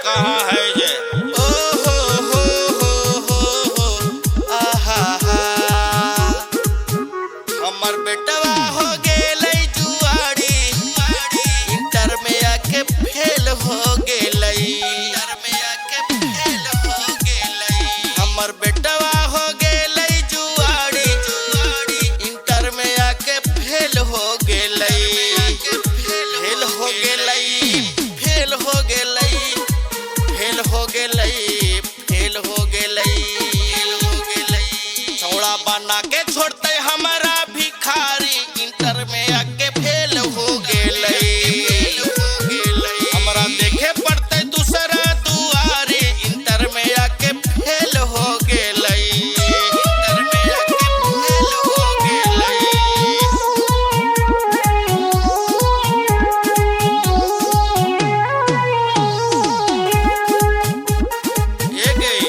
कहाँ है ये? ओ हो आहा हा। हमर बेटवा हो गेलै जुआरी, इंटर में आके फेल हो गेलै। हमर बेटवा हो गेलै जुआरी, इंटर में आके फेल हो गेलै। फेल हो गेलै, फेल हो गेलै, फेल हो गेलै, फेल हो गेलै, फेल हो गेलै। छौड़ा बना के छोड़ते हमारा भिखारी, इंटर में आके फेल हो गेलै। हमरा देखे पड़ते दूसरा दुआरी, इंटर में आके फेल हो गेलै। इंटर में आके फेल हो गेलै। ये गई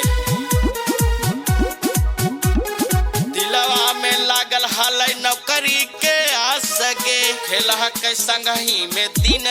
दिलवा में लागल हालै नौकरी के आस गे, खेला के संगही में दिन